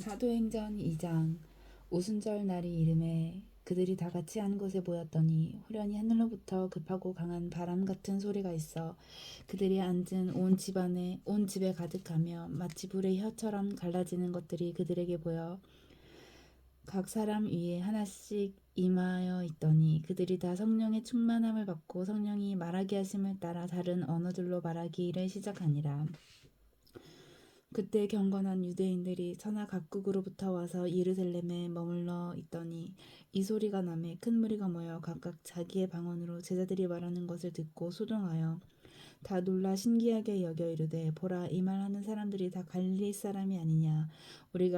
사도행전 2장. 오순절 날이 이름에 그들이 다 같이 한 곳에 모였더니 후련히 하늘로부터 급하고 강한 바람 같은 소리가 있어 그들이 앉은 온 집에 가득하며 마치 불의 혀처럼 갈라지는 것들이 그들에게 보여 각 사람 위에 하나씩 임하여 있더니 그들이 다 성령의 충만함을 받고 성령이 말하게 하심을 따라 다른 언어들로 말하기를 시작하니라. 그때 경건한 유대인들이 천하 각국으로부터 와서 예루살렘에 머물러 있더니 이 소리가 나매 큰 무리가 모여 각각 자기의 방언으로 제자들이 말하는 것을 듣고 소동하여 다 놀라 신기하게 여겨 이르되 보라, 이 말하는 사람들이 다 갈릴리 사람이 아니냐. 우리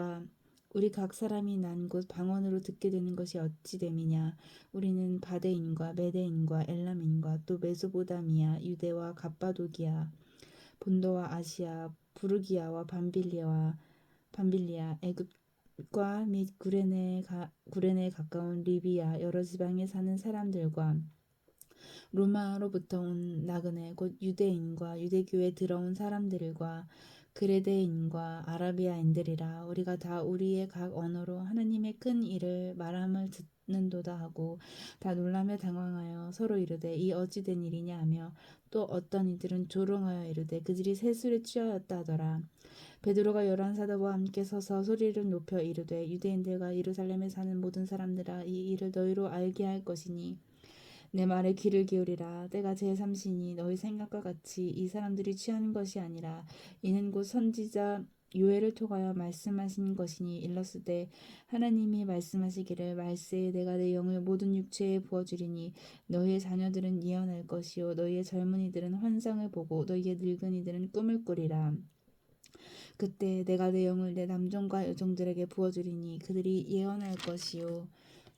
각 사람이 난 곳 방언으로 듣게 되는 것이 어찌 됨이냐. 우리는 바데인과 메데인과 엘람인과 또 메소보다미아, 유대와 갑바도기아, 본도와 아시아, 부르기아와 밤빌리아, 애굽과 및 구레네에 가까운 리비아 여러 지방에 사는 사람들과 로마로부터 온 나그네 곧 유대인과 유대교에 들어온 사람들과 그레데인과 아라비아인들이라. 우리가 다 우리의 각 언어로 하느님의 큰 일을 말함을 듣는도다 하고 다 놀라며 당황하여 서로 이르되 이 어찌 된 일이냐 하며 또 어떤 이들은 조롱하여 이르되 그들이 새술에 취하였다 하더라. 베드로가 11사도와 함께 서서 소리를 높여 이르되 유대인들과 예루살렘에 사는 모든 사람들아, 이 일을 너희로 알게 할 것이니 내 말에 귀를 기울이라. 때가 제3시니 너희 생각과 같이 이 사람들이 취하는 것이 아니라 이는 곧 선지자 요엘을 통하여 말씀하신 것이니 일렀으되 하나님이 말씀하시기를 말세에 내가 내 영을 모든 육체에 부어주리니 너희의 자녀들은 예언할 것이요 너희의 젊은이들은 환상을 보고 너희의 늙은이들은 꿈을 꾸리라. 그때 내가 내 영을 내 남종과 여종들에게 부어주리니 그들이 예언할 것이요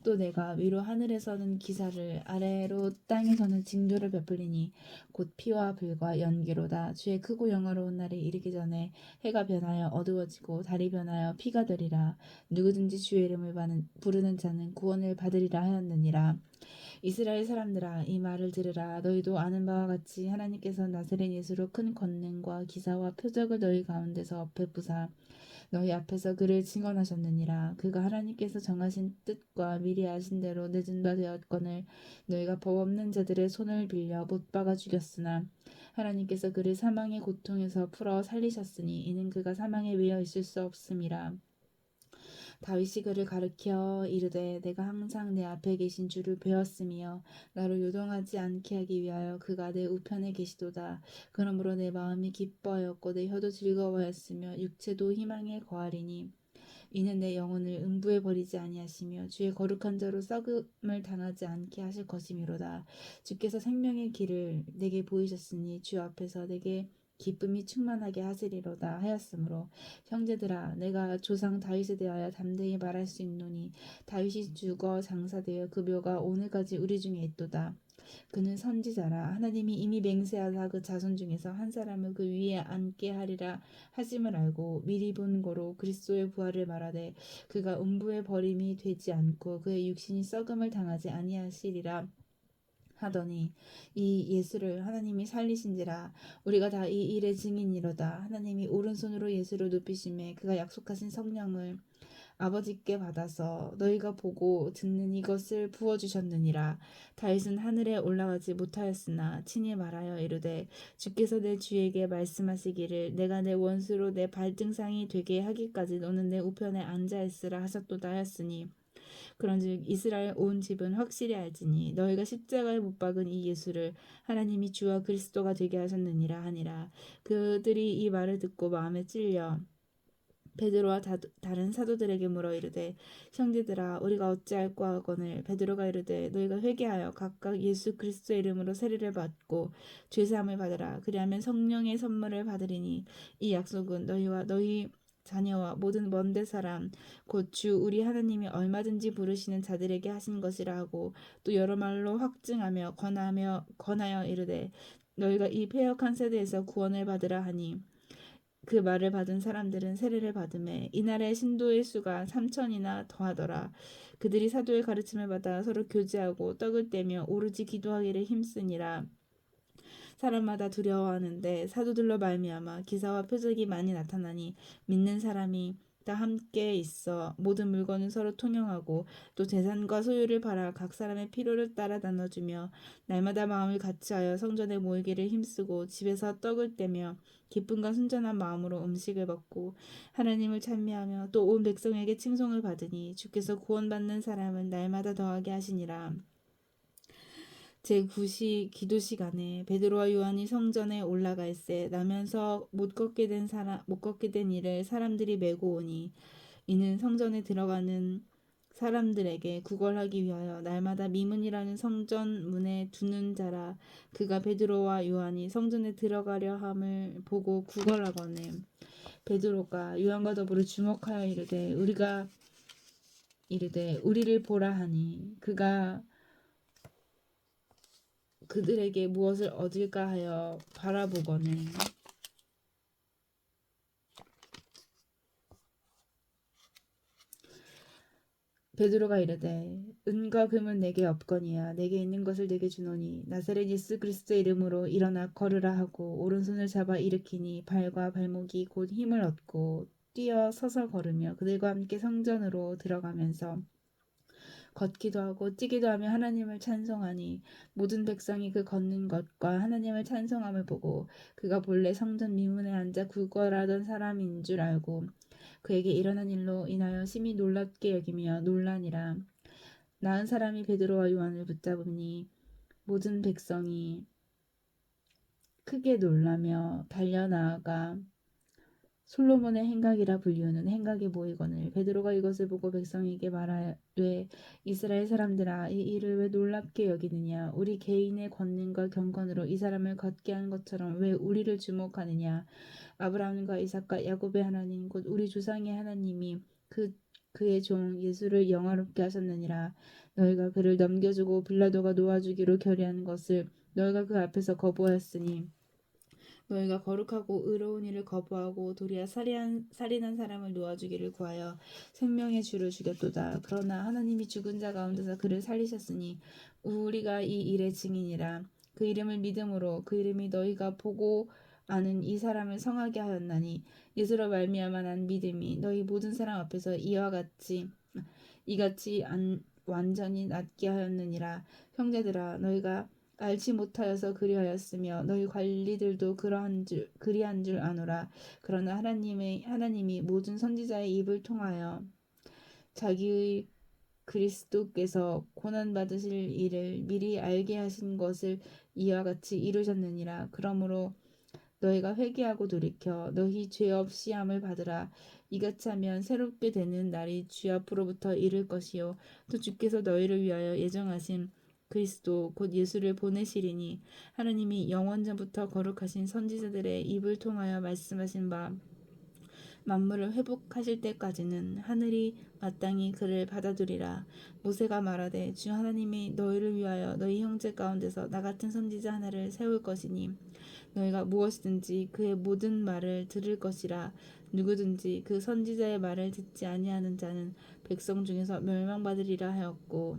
또 내가 위로 하늘에서는 기사를 아래로 땅에서는 징조를 베풀리니 곧 피와 불과 연기로다. 주의 크고 영화로운 날이 이르기 전에 해가 변하여 어두워지고 달이 변하여 피가 되리라. 누구든지 주의 이름을 부르는 자는 구원을 받으리라 하였느니라. 이스라엘 사람들아, 이 말을 들으라. 너희도 아는 바와 같이 하나님께서 나사렛 예수로 큰 권능과 기사와 표적을 너희 가운데서 베푸사 너희 앞에서 그를 증언하셨느니라. 그가 하나님께서 정하신 뜻과 미리 아신 대로 늦은 바 되었거늘 너희가 법 없는 자들의 손을 빌려 못 박아 죽였으나 하나님께서 그를 사망의 고통에서 풀어 살리셨으니 이는 그가 사망에 외어 있을 수 없음이라. 다윗이 그를 가르켜 이르되 내가 항상 내 앞에 계신 주를 배웠으며 나로 요동하지 않게 하기 위하여 그가 내 우편에 계시도다. 그러므로 내 마음이 기뻐하였고 내 혀도 즐거워하였으며 육체도 희망에 거하리니 이는 내 영혼을 음부에 버리지 아니하시며 주의 거룩한 자로 썩음을 당하지 않게 하실 것이미로다. 주께서 생명의 길을 내게 보이셨으니 주 앞에서 내게 기쁨이 충만하게 하시리로다 하였으므로 형제들아, 내가 조상 다윗에 대하여 담대히 말할 수 있노니 다윗이 죽어 장사되어 그 묘가 오늘까지 우리 중에 있도다. 그는 선지자라. 하나님이 이미 맹세하사 그 자손 중에서 한 사람을 그 위에 앉게 하리라 하심을 알고 미리 본 거로 그리스도의 부활을 말하되 그가 음부에 버림이 되지 않고 그의 육신이 썩음을 당하지 아니하시리라 하더니 이 예수를 하나님이 살리신지라. 우리가 다 이 일의 증인이로다. 하나님이 오른손으로 예수를 높이심에 그가 약속하신 성령을 아버지께 받아서 너희가 보고 듣는 이것을 부어주셨느니라. 다윗은 하늘에 올라가지 못하였으나 친히 말하여 이르되 주께서 내 주에게 말씀하시기를 내가 내 원수로 내 발등상이 되게 하기까지 너는 내 우편에 앉아 있으라 하셨도다 하였으니 그런즉 이스라엘 온 집은 확실히 알지니 너희가 십자가에 못 박은 이 예수를 하나님이 주와 그리스도가 되게 하셨느니라 하니라. 그들이 이 말을 듣고 마음에 찔려 베드로와 다른 사도들에게 물어 이르되 형제들아, 우리가 어찌할꼬 하거늘 베드로가 이르되 너희가 회개하여 각각 예수 그리스도의 이름으로 세례를 받고 죄사함을 받으라. 그리하면 성령의 선물을 받으리니 이 약속은 너희와 너희 자녀와 모든 먼데 사람 곧 주 우리 하나님이 얼마든지 부르시는 자들에게 하신 것이라 하고 또 여러 말로 확증하며 권하여 이르되 너희가 이 패역한 세대에서 구원을 받으라 하니 그 말을 받은 사람들은 세례를 받음에 이날의 신도의 수가 3,000이나 더하더라. 그들이 사도의 가르침을 받아 서로 교제하고 떡을 떼며 오로지 기도하기를 힘쓰니라. 사람마다 두려워하는데 사도들로 말미암아 기사와 표적이 많이 나타나니 믿는 사람이 다 함께 있어 모든 물건을 서로 통용하고 또 재산과 소유를 팔아 각 사람의 필요를 따라 나눠주며 날마다 마음을 같이하여 성전에 모이기를 힘쓰고 집에서 떡을 떼며 기쁨과 순전한 마음으로 음식을 먹고 하나님을 찬미하며 또 온 백성에게 칭송을 받으니 주께서 구원받는 사람은 날마다 더하게 하시니라. 제9시 기도 시간에 베드로와 요한이 성전에 올라가 있세 나면서 못 걷게 된 이를 사람들이 메고 오니 이는 성전에 들어가는 사람들에게 구걸하기 위하여 날마다 미문이라는 성전 문에 두는 자라. 그가 베드로와 요한이 성전에 들어가려 함을 보고 구걸하거늘 베드로가 요한과 더불어 주목하여 이르되 우리를 보라 하니 그가 그들에게 무엇을 얻을까 하여 바라보거늘 베드로가 이르되 은과 금은 내게 없거니와 내게 있는 것을 내게 주노니 나사렛 예수 그리스도의 이름으로 일어나 걸으라 하고 오른손을 잡아 일으키니 발과 발목이 곧 힘을 얻고 뛰어 서서 걸으며 그들과 함께 성전으로 들어가면서 걷기도 하고 뛰기도 하며 하나님을 찬송하니 모든 백성이 그 걷는 것과 하나님을 찬송함을 보고 그가 본래 성전 미문에 앉아 구걸하던 사람인 줄 알고 그에게 일어난 일로 인하여 심히 놀랍게 여기며 놀라니라. 나은 사람이 베드로와 요한을 붙잡으니 모든 백성이 크게 놀라며 달려나아가 솔로몬의 행각이라 불리우는 행각에 모이거늘 베드로가 이것을 보고 백성에게 말하되 이스라엘 사람들아 이 일을 왜 놀랍게 여기느냐 우리 개인의 권능과 경건으로 이 사람을 걷게 한 것처럼 왜 우리를 주목하느냐 아브라함과 이삭과 야곱의 하나님 곧 우리 조상의 하나님이 그의 종 예수를 영화롭게 하셨느니라. 너희가 그를 넘겨주고 빌라도가 놓아주기로 결의한 것을 너희가 그 앞에서 거부하였으니 너희가 거룩하고 의로운 일을 거부하고 도리어 살인한 사람을 놓아주기를 구하여 생명의 주를 죽였도다. 그러나 하나님이 죽은 자 가운데서 그를 살리셨으니 우리가 이 일의 증인이라. 그 이름을 믿음으로 그 이름이 너희가 보고 아는 이 사람을 성하게 하였나니 예수로 말미암아 난 믿음이 너희 모든 사람 앞에서 이같이 완전히 낫게 하였느니라. 형제들아 너희가 알지 못하여서 그리하였으며 너희 관리들도 그리한 줄 아노라. 그러나 하나님이 모든 선지자의 입을 통하여 자기의 그리스도께서 고난 받으실 일을 미리 알게 하신 것을 이와 같이 이루셨느니라. 그러므로 너희가 회개하고 돌이켜 너희 죄 없이 함을 받으라. 이같이 하면 새롭게 되는 날이 주 앞으로부터 이를 것이요 또 주께서 너희를 위하여 예정하신 그리스도 곧 예수를 보내시리니 하나님이 영원 전부터 거룩하신 선지자들의 입을 통하여 말씀하신 바 만물을 회복하실 때까지는 하늘이 마땅히 그를 받아두리라. 모세가 말하되 주 하나님이 너희를 위하여 너희 형제 가운데서 나 같은 선지자 하나를 세울 것이니 너희가 무엇이든지 그의 모든 말을 들을 것이라. 누구든지 그 선지자의 말을 듣지 아니하는 자는 백성 중에서 멸망받으리라 하였고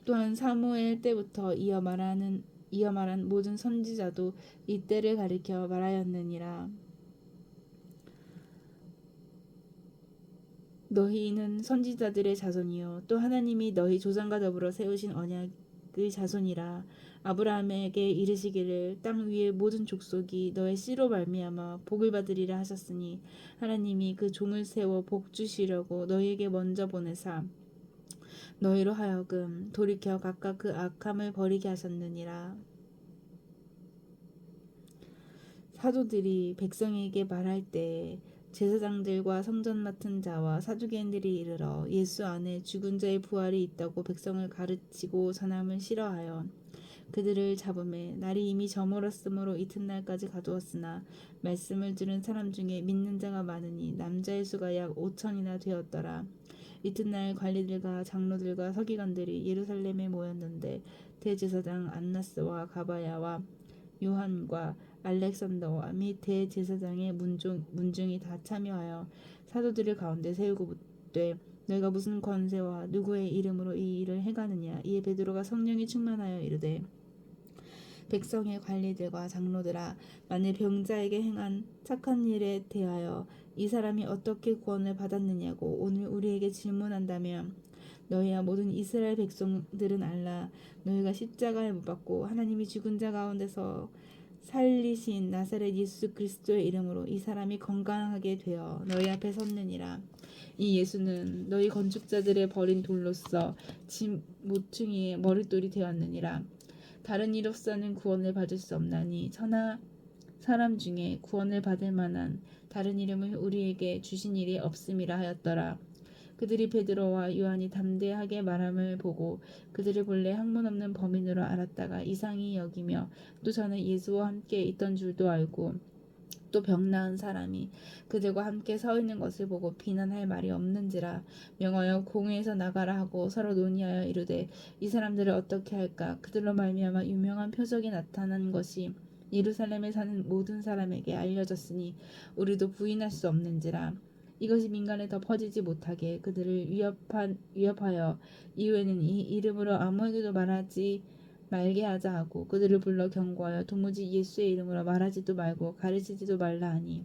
또한 사무엘 때부터 이어 말한 모든 선지자도 이 때를 가리켜 말하였느니라. 너희는 선지자들의 자손이요 또 하나님이 너희 조상과 더불어 세우신 언약의 자손이라. 아브라함에게 이르시기를 땅 위의 모든 족속이 너의 씨로 말미암아 복을 받으리라 하셨으니 하나님이 그 종을 세워 복 주시려고 너희에게 먼저 보내사 너희로 하여금 돌이켜 각각 그 악함을 버리게 하셨느니라. 사도들이 백성에게 말할 때 제사장들과 성전 맡은 자와 사두개인들이 이르러 예수 안에 죽은 자의 부활이 있다고 백성을 가르치고 전함을 싫어하여 그들을 잡음에 날이 이미 저물었으므로 이튿날까지 가두었으나 말씀을 들은 사람 중에 믿는 자가 많으니 남자의 수가 약 5천이나 되었더라. 이튿날 관리들과 장로들과 서기관들이 예루살렘에 모였는데 대제사장 안나스와 가바야와 요한과 알렉산더와 및 대제사장의 문중이 다 참여하여 사도들을 가운데 세우고 묻되 너희가 무슨 권세와 누구의 이름으로 이 일을 행하느냐. 이에 베드로가 성령이 충만하여 이르되 백성의 관리들과 장로들아, 만일 병자에게 행한 착한 일에 대하여 이 사람이 어떻게 구원을 받았느냐고 오늘 우리에게 질문한다면, 너희와 모든 이스라엘 백성들은 알라. 너희가 십자가에 못 박고 하나님이 죽은 자 가운데서 살리신 나사렛 예수 그리스도의 이름으로 이 사람이 건강하게 되어 너희 앞에 섰느니라. 이 예수는 너희 건축자들의 버린 돌로서 집 모퉁이의 머릿돌이 되었느니라. 다른 이로서는 구원을 받을 수 없나니 천하 사람 중에 구원을 받을 만한 다른 이름을 우리에게 주신 일이 없음이라 하였더라. 그들이 베드로와 요한이 담대하게 말함을 보고 그들을 본래 학문 없는 범인으로 알았다가 이상히 여기며, 또 저는 예수와 함께 있던 줄도 알고 또 병 나은 사람이 그들과 함께 서 있는 것을 보고 비난할 말이 없는지라 명하여 공회에서 나가라 하고 서로 논의하여 이르되, 이 사람들을 어떻게 할까? 그들로 말미암아 유명한 표적이 나타난 것이 예루살렘에 사는 모든 사람에게 알려졌으니 우리도 부인할 수 없는지라. 이것이 민간에 더 퍼지지 못하게 그들을 위협하여 이후에는 이 이름으로 아무에게도 말하지 말게 하자 하고 그들을 불러 경고하여 도무지 예수의 이름으로 말하지도 말고 가르치지도 말라 하니,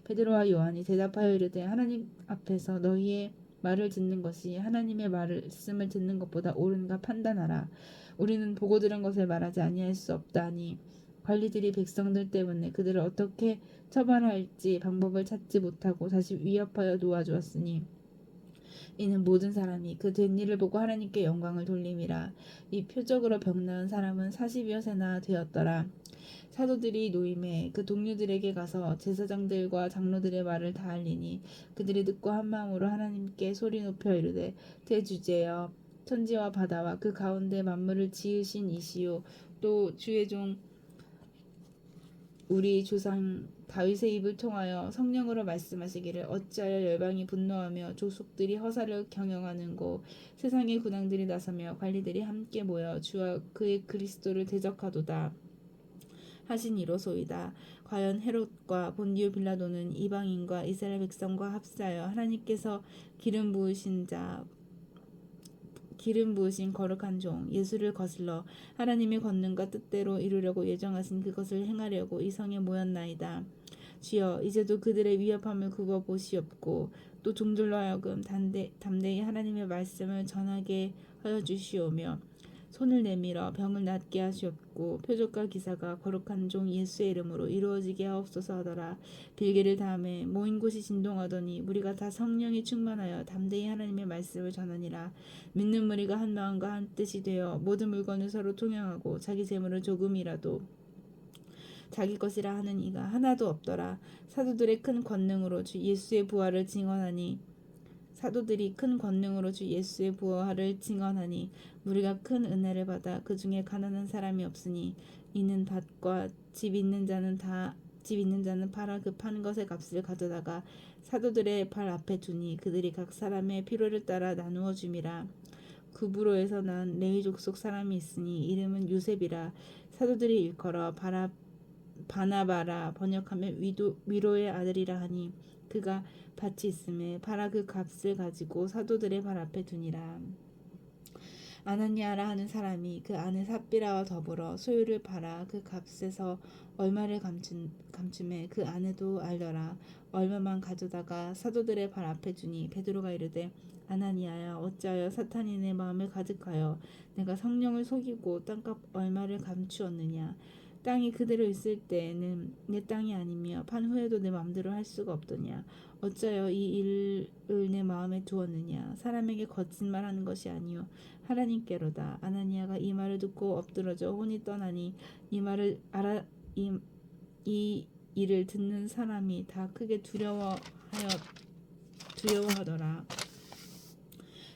베드로와 요한이 대답하여 이르되, 하나님 앞에서 너희의 말을 듣는 것이 하나님의 말씀을 듣는 것보다 옳은가 판단하라. 우리는 보고 들은 것을 말하지 아니할 수 없다 하니, 관리들이 백성들 때문에 그들을 어떻게 처벌할지 방법을 찾지 못하고 다시 위협하여 놓아주었으니, 이는 모든 사람이 그 된 일을 보고 하나님께 영광을 돌림이라. 이 표적으로 병 나은 사람은 40여 세나 되었더라. 사도들이 노임에 그 동료들에게 가서 제사장들과 장로들의 말을 다 알리니, 그들이 듣고 한 마음으로 하나님께 소리 높여 이르되, 대주제여, 천지와 바다와 그 가운데 만물을 지으신 이시요, 또 주의 종 우리 조상 다윗의 입을 통하여 성령으로 말씀하시기를, 어찌하여 열방이 분노하며 족속들이 허사를 경영하는고, 세상의 군왕들이 나서며 관리들이 함께 모여 주와 그의 그리스도를 대적하도다 하시니로소이다. 과연 헤롯과 본디오 빌라도는 이방인과 이스라엘 백성과 합사하여 하나님께서 기름 부으신 거룩한 종 예수를 거슬러 하나님의 권능과 뜻대로 이루려고 예정하신 그것을 행하려고 이 성에 모였나이다. 주여, 이제도 그들의 위협함을 굽어 보시옵고 또 종들로 하여금 담대히 하나님의 말씀을 전하게 하여 주시오며, 손을 내밀어 병을 낫게 하시옵고 표적과 기사가 거룩한 종 예수의 이름으로 이루어지게 하옵소서 하더라. 빌개를 다음에 모인 곳이 진동하더니 무리가 다 성령이 충만하여 담대히 하나님의 말씀을 전하니라. 믿는 무리가 한 마음과 한 뜻이 되어 모든 물건을 서로 통용하고 자기 재물을 조금이라도 자기 것이라 하는 이가 하나도 없더라. 사도들이 큰 권능으로 주 예수의 부활을 증언하니 우리가 큰 은혜를 받아 그 중에 가난한 사람이 없으니, 이는 밭과 집 있는 자는 팔아 그 파는 것의 값을 가져다가 사도들의 발 앞에 두니 그들이 각 사람의 필요를 따라 나누어 줌이라. 구브로에서 난 레위 족속 사람이 있으니 이름은 요셉이라. 사도들이 일컬어 바나바라 번역하면 위로의 아들이라 하니, 그가 밭이 있음에 팔아 그 값을 가지고 사도들의 발 앞에 두니라. 아나니아라 하는 사람이 그 아내 삽비라와 더불어 소유를 팔아 그 값에서 얼마를 감춤에 그 아내도 알더라. 얼마만 가져다가 사도들의 발 앞에 두니 베드로가 이르되, 아나니아야, 어찌하여 사탄이 내 마음을 가득하여 내가 성령을 속이고 땅값 얼마를 감추었느냐. 땅이 그대로 있을 때에는 내 땅이 아니며 판 후에도 내 마음대로 할 수가 없더냐. 어찌하여 이 일을 내 마음에 두었느냐. 사람에게 거짓말하는 것이 아니요 하나님께로다. 아나니아가 이 말을 듣고 엎드러져 혼이 떠나니 이 일을 듣는 사람이 다 크게 두려워하더라.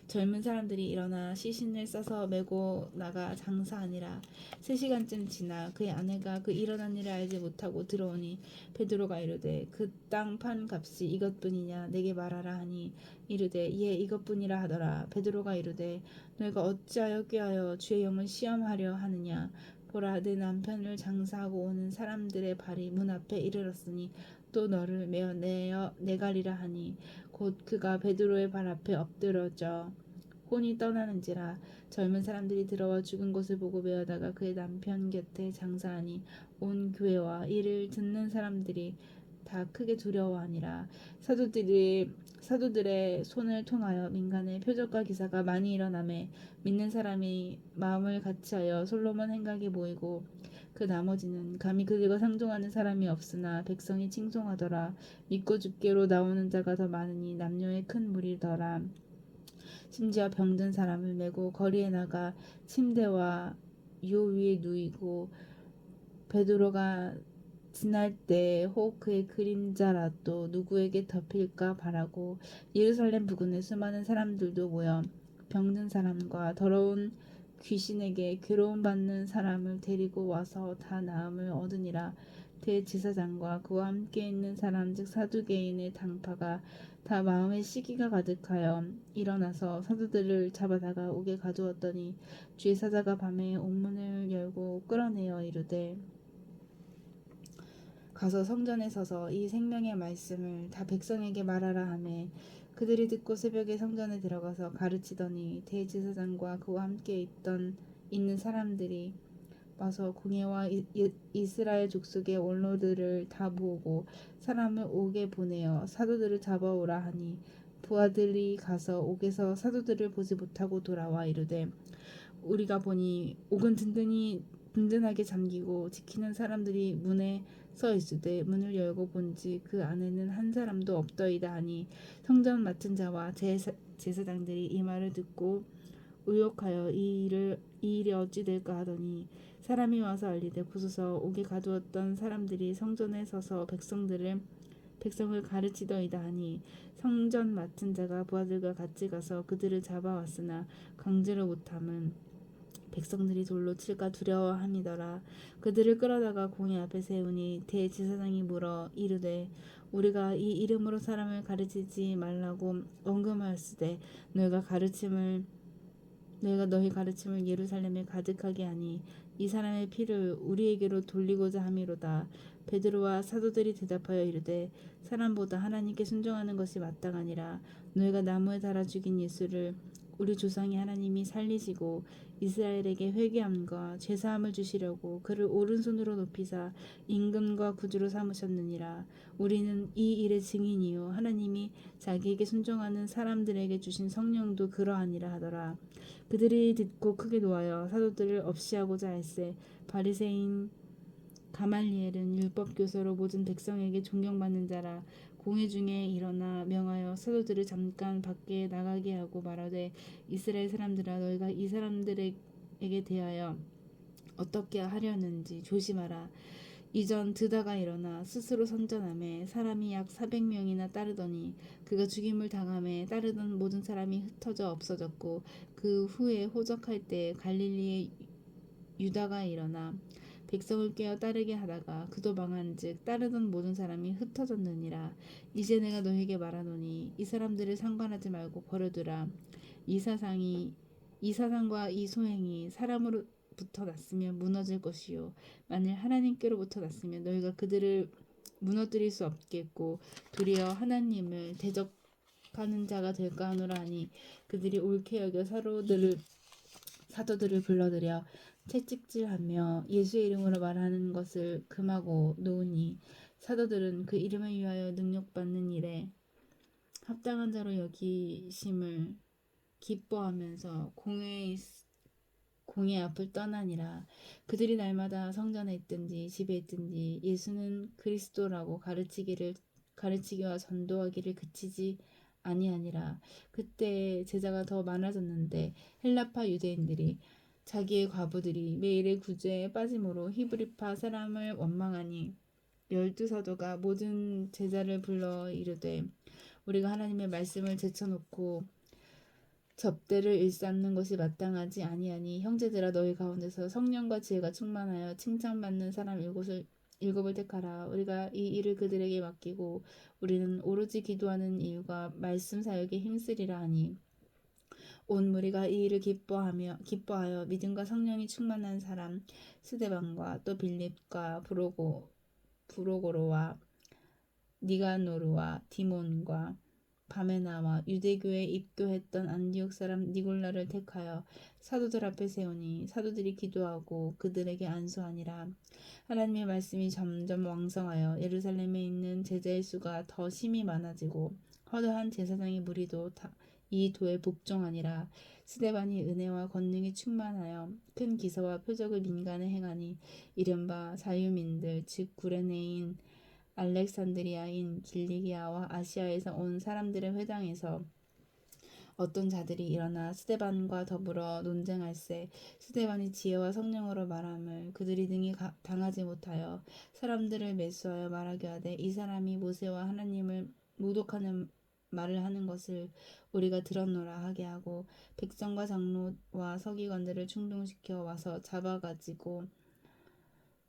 젊은 사람들이 일어나 시신을 싸서 메고 나가 장사하니라. 3시간쯤 지나 그의 아내가 그 일어난 일을 알지 못하고 들어오니 베드로가 이르되, 그 땅 판 값이 이것뿐이냐 내게 말하라 하니, 이르되 예 이것뿐이라 하더라. 베드로가 이르되, 너희가 어찌하여 꾀하여 주의 영을 시험하려 하느냐. 보라, 내 남편을 장사하고 오는 사람들의 발이 문 앞에 이르렀으니 또 너를 내어 내가리라 하니, 곧 그가 베드로의 발 앞에 엎드러져 혼이 떠나는지라. 젊은 사람들이 들어와 죽은 것을 보고 매어다가 그의 남편 곁에 장사하니 온 교회와 이를 듣는 사람들이 다 크게 두려워하니라. 사도들의 손을 통하여 민간의 표적과 기사가 많이 일어나매 믿는 사람이 마음을 같이하여 솔로몬 행각에 모이고 그 나머지는 감히 그들과 상종하는 사람이 없으나 백성이 칭송하더라. 믿고 죽게로 나오는 자가 더 많으니 남녀의 큰 무리더라. 심지어 병든 사람을 메고 거리에 나가 침대와 요 위에 누이고 베드로가 지날 때 혹 그의 그림자라도 누구에게 덮일까 바라고 예루살렘 부근에 수많은 사람들도 모여 병든 사람과 더러운 귀신에게 괴로움받는 사람을 데리고 와서 다 나음을 얻으니라. 대제사장과 그와 함께 있는 사람 즉 사두개인의 당파가 다 마음에 시기가 가득하여 일어나서 사도들을 잡아다가 옥에 가두었더니 주의 사자가 밤에 옥문을 열고 끌어내어 이르되 가서 성전에 서서 이 생명의 말씀을 다 백성에게 말하라 하매 그들이 듣고 새벽에 성전에 들어가서 가르치더니 대제사장과 그와 함께 있는 사람들이 와서 공회와 이스라엘 족속의 원로들을 다 모으고 사람을 옥에 보내어 사도들을 잡아오라 하니 부하들이 가서 옥에서 사도들을 보지 못하고 돌아와 이르되 우리가 보니 옥은 든든하게 잠기고 지키는 사람들이 문에 서 있으되 문을 열고 본지 그 안에는 한 사람도 없더이다 하니 성전 맡은 자와 제사장들이 이 말을 듣고 의혹하여 이 일이 어찌 될까 하더니 사람이 와서 알리되 보소서 옥에 가두었던 사람들이 성전에 서서 백성을 가르치더이다 하니 성전 맡은 자가 부하들과 같이 가서 그들을 잡아왔으나 강제로 못함은 백성들이 돌로 칠까 두려워함이더라. 그들을 끌어다가 공회 앞에 세우니 대제사장이 물어 이르되 우리가 이 이름으로 사람을 가르치지 말라고 언금하였으되 너희가 너희 가르침을 예루살렘에 가득하게 하니 이 사람의 피를 우리에게로 돌리고자 함이로다. 베드로와 사도들이 대답하여 이르되 사람보다 하나님께 순종하는 것이 마땅하니라. 너희가 나무에 달아 죽인 예수를 우리 조상이 하나님이 살리시고 이스라엘에게 회개함과 죄사함을 주시려고 그를 오른손으로 높이사 임금과 구주로 삼으셨느니라. 우리는 이 일의 증인이요 하나님이 자기에게 순종하는 사람들에게 주신 성령도 그러하니라 하더라. 그들이 듣고 크게 노하여 사도들을 없이하고자 할세 바리새인 가말리엘은 율법 교사로 모든 백성에게 존경받는 자라. 공회 중에 일어나 명하여 사도들을 잠깐 밖에 나가게 하고 말하되 이스라엘 사람들아 너희가 이 사람들에게 대하여 어떻게 하려는지 조심하라. 이전 드다가 일어나 스스로 선전하며 사람이 약 400명이나 따르더니 그가 죽임을 당함에 따르던 모든 사람이 흩어져 없어졌고 그 후에 호적할 때 갈릴리의 유다가 일어나 백성을 깨어 따르게 하다가 그도 망한즉 따르던 모든 사람이 흩어졌느니라. 이제 내가 너에게 말하노니 이 사람들을 상관하지 말고 버려두라. 이 사상과 이 소행이 사람으로부터 났으면 무너질 것이요 만일 하나님께로부터 났으면 너희가 그들을 무너뜨릴 수 없겠고 도리어 하나님을 대적하는 자가 될까 하노라 하니 그들이 옳게 여겨 사도들을 불러들여 채찍질하며 예수의 이름으로 말하는 것을 금하고 놓으니 사도들은 그 이름을 위하여 능력받는 일에 합당한 자로 여기심을 기뻐하면서 공회 앞을 떠나니라. 그들이 날마다 성전에 있든지 집에 있든지 예수는 그리스도라고 가르치기와 전도하기를 그치지 아니하니라. 그때 제자가 더 많아졌는데 헬라파 유대인들이 자기의 과부들이 매일의 구제에 빠짐으로 히브리파 사람을 원망하니 12사도가 모든 제자를 불러 이르되 우리가 하나님의 말씀을 제쳐놓고 접대를 일삼는 것이 마땅하지 아니하니 형제들아 너희 가운데서 성령과 지혜가 충만하여 칭찬받는 사람 일곱을 택하라. 우리가 이 일을 그들에게 맡기고 우리는 오로지 기도하는 일과 말씀 사역에 힘쓰리라 하니 온 무리가 이 일을 기뻐하여 믿음과 성령이 충만한 사람 스데반과 또 빌립과 브로고로와 니가노르와 디몬과 밤에 나와 유대교에 입교했던 안디옥 사람 니골라를 택하여 사도들 앞에 세우니 사도들이 기도하고 그들에게 안수하니라. 하나님의 말씀이 점점 왕성하여 예루살렘에 있는 제자의 수가 더 심히 많아지고 허다한 제사장의 무리도 이 도에 복종하니라. 스데반이 은혜와 권능이 충만하여 큰 기사와 표적을 민간에 행하니 이른바 자유민들 즉 구레네인 알렉산드리아인 길리기아와 아시아에서 온 사람들의 회당에서 어떤 자들이 일어나 스데반과 더불어 논쟁할세. 스데반이 지혜와 성령으로 말함을 그들이 능히 당하지 못하여 사람들을 매수하여 말하게 하되 이 사람이 모세와 하나님을 모독하는 말을 하는 것을 우리가 들었노라 하게 하고 백성과 장로와 서기관들을 충동시켜 와서 잡아가지고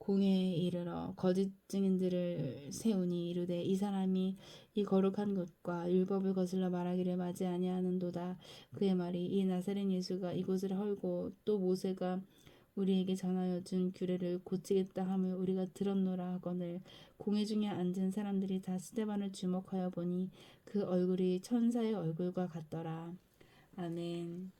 공회에 이르러 거짓 증인들을 세우니 이르되 이 사람이 이 거룩한 곳과 율법을 거슬러 말하기를 맞지 아니하는도다. 그의 말이 이 나사렛 예수가 이곳을 헐고 또 모세가 우리에게 전하여 준 규례를 고치겠다 함을 우리가 들었노라 하거늘 공회 중에 앉은 사람들이 다 스데반을 주목하여 보니 그 얼굴이 천사의 얼굴과 같더라. 아멘.